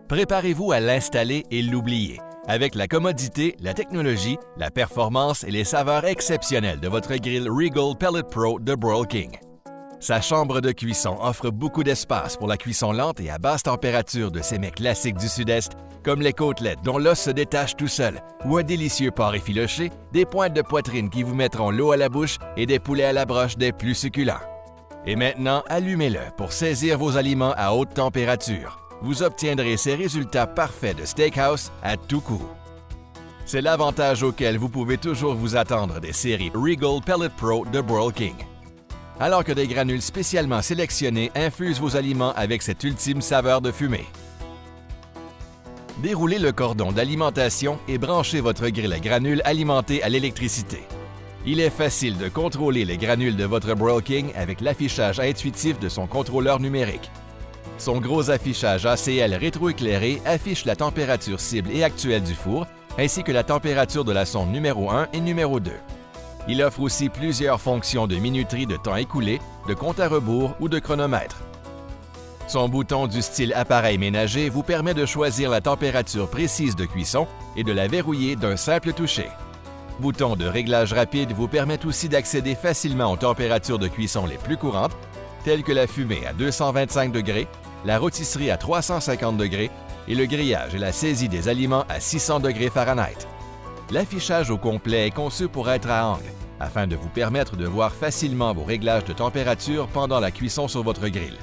Préparez-vous à l'installer et l'oublier, avec la commodité, la technologie, la performance et les saveurs exceptionnelles de votre grill Regal Pellet Pro de Broil King. Sa chambre de cuisson offre beaucoup d'espace pour la cuisson lente et à basse température de ces mets classiques du Sud-Est, comme les côtelettes dont l'os se détache tout seul, ou un délicieux porc effiloché, des pointes de poitrine qui vous mettront l'eau à la bouche et des poulets à la broche des plus succulents. Et maintenant, allumez-le pour saisir vos aliments à haute température. Vous obtiendrez ces résultats parfaits de steakhouse à tout coup. C'est l'avantage auquel vous pouvez toujours vous attendre des séries Regal Pellet Pro de Broil King. Alors que des granules spécialement sélectionnés infusent vos aliments avec cette ultime saveur de fumée. Déroulez le cordon d'alimentation et branchez votre grill à granules alimenté à l'électricité. Il est facile de contrôler les granules de votre Broil King avec l'affichage intuitif de son contrôleur numérique. Son gros affichage ACL rétroéclairé affiche la température cible et actuelle du four, ainsi que la température de la sonde numéro 1 et numéro 2. Il offre aussi plusieurs fonctions de minuterie de temps écoulé, de compte à rebours ou de chronomètre. Son bouton du style appareil ménager vous permet de choisir la température précise de cuisson et de la verrouiller d'un simple toucher. Bouton de réglage rapide vous permet aussi d'accéder facilement aux températures de cuisson les plus courantes, telles que la fumée à 225 degrés, la rôtisserie à 350 degrés et le grillage et la saisie des aliments à 600 degrés Fahrenheit. L'affichage au complet est conçu pour être à angle, afin de vous permettre de voir facilement vos réglages de température pendant la cuisson sur votre grill.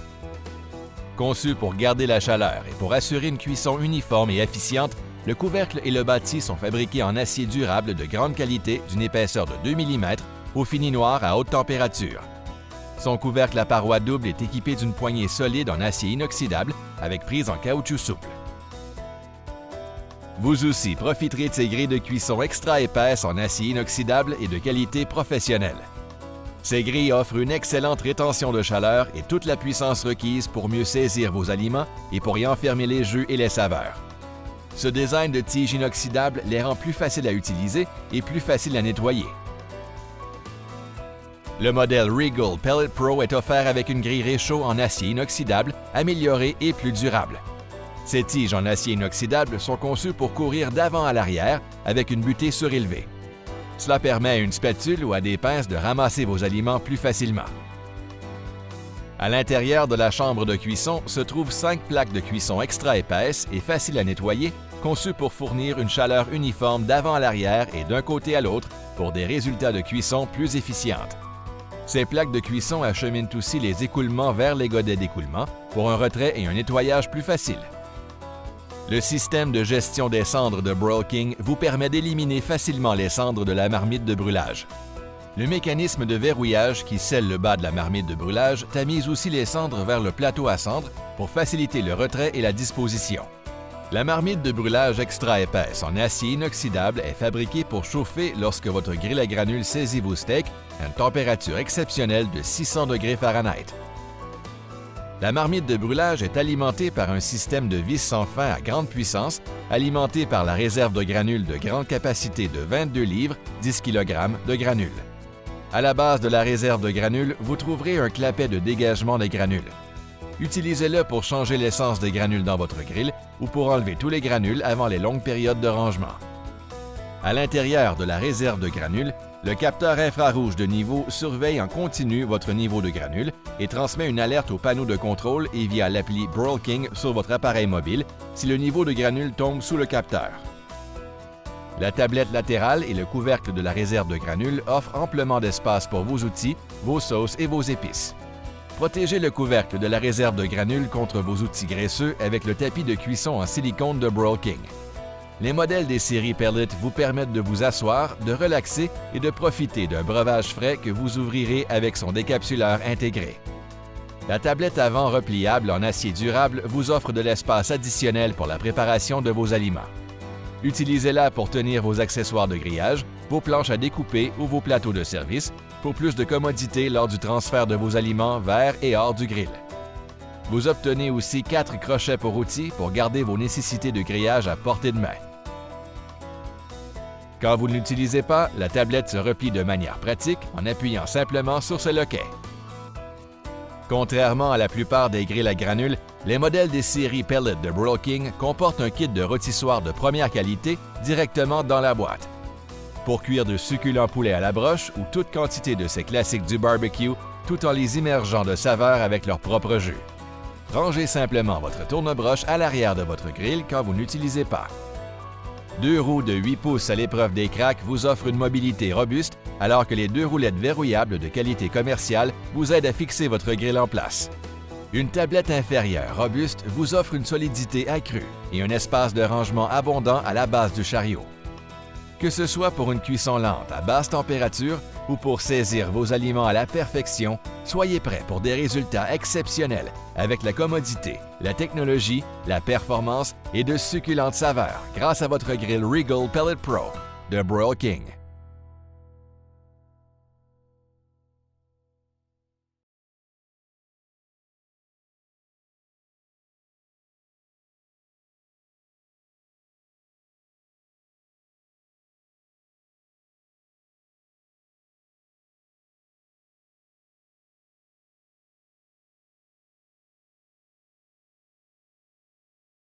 Conçu pour garder la chaleur et pour assurer une cuisson uniforme et efficiente, le couvercle et le bâti sont fabriqués en acier durable de grande qualité d'une épaisseur de 2 mm au fini noir à haute température. Son couvercle à parois doubles est équipé d'une poignée solide en acier inoxydable avec prise en caoutchouc souple. Vous aussi profiterez de ces grilles de cuisson extra épaisses en acier inoxydable et de qualité professionnelle. Ces grilles offrent une excellente rétention de chaleur et toute la puissance requise pour mieux saisir vos aliments et pour y enfermer les jus et les saveurs. Ce design de tige inoxydable les rend plus faciles à utiliser et plus faciles à nettoyer. Le modèle Regal Pellet Pro est offert avec une grille réchaud en acier inoxydable, améliorée et plus durable. Ces tiges en acier inoxydable sont conçues pour courir d'avant à l'arrière avec une butée surélevée. Cela permet à une spatule ou à des pinces de ramasser vos aliments plus facilement. À l'intérieur de la chambre de cuisson se trouvent 5 plaques de cuisson extra épaisses et faciles à nettoyer, conçues pour fournir une chaleur uniforme d'avant à l'arrière et d'un côté à l'autre pour des résultats de cuisson plus efficientes. Ces plaques de cuisson acheminent aussi les écoulements vers les godets d'écoulement pour un retrait et un nettoyage plus facile. Le système de gestion des cendres de Broil King vous permet d'éliminer facilement les cendres de la marmite de brûlage. Le mécanisme de verrouillage qui scelle le bas de la marmite de brûlage tamise aussi les cendres vers le plateau à cendres pour faciliter le retrait et la disposition. La marmite de brûlage extra épaisse en acier inoxydable est fabriquée pour chauffer lorsque votre grill à granules saisit vos steaks à une température exceptionnelle de 600 degrés Fahrenheit. La marmite de brûlage est alimentée par un système de vis sans fin à grande puissance, alimenté par la réserve de granules de grande capacité de 22 livres, 10 kg de granules. À la base de la réserve de granules, vous trouverez un clapet de dégagement des granules. Utilisez-le pour changer l'essence des granules dans votre grill ou pour enlever tous les granules avant les longues périodes de rangement. À l'intérieur de la réserve de granules, le capteur infrarouge de niveau surveille en continu votre niveau de granules et transmet une alerte au panneau de contrôle et via l'appli Broil King sur votre appareil mobile si le niveau de granules tombe sous le capteur. La tablette latérale et le couvercle de la réserve de granules offrent amplement d'espace pour vos outils, vos sauces et vos épices. Protégez le couvercle de la réserve de granules contre vos outils graisseux avec le tapis de cuisson en silicone de Broil King. Les modèles des séries Pellet vous permettent de vous asseoir, de relaxer et de profiter d'un breuvage frais que vous ouvrirez avec son décapsuleur intégré. La tablette avant repliable en acier durable vous offre de l'espace additionnel pour la préparation de vos aliments. Utilisez-la pour tenir vos accessoires de grillage, vos planches à découper ou vos plateaux de service pour plus de commodité lors du transfert de vos aliments vers et hors du grill. Vous obtenez aussi 4 crochets pour outils pour garder vos nécessités de grillage à portée de main. Quand vous ne l'utilisez pas, la tablette se replie de manière pratique en appuyant simplement sur ce loquet. Contrairement à la plupart des grilles à granules, les modèles des séries Pellet de Broil King comportent un kit de rôtissoir de première qualité directement dans la boîte. Pour cuire de succulents poulets à la broche ou toute quantité de ces classiques du barbecue, tout en les immergeant de saveurs avec leur propre jus. Rangez simplement votre tourne-broche à l'arrière de votre grill quand vous n'utilisez pas. Deux roues de 8 pouces à l'épreuve des cracks vous offrent une mobilité robuste, alors que les deux roulettes verrouillables de qualité commerciale vous aident à fixer votre grill en place. Une tablette inférieure robuste vous offre une solidité accrue et un espace de rangement abondant à la base du chariot. Que ce soit pour une cuisson lente à basse température ou pour saisir vos aliments à la perfection, soyez prêts pour des résultats exceptionnels avec la commodité, la technologie, la performance et de succulentes saveurs grâce à votre grill Regal Pellet Pro de Broil King.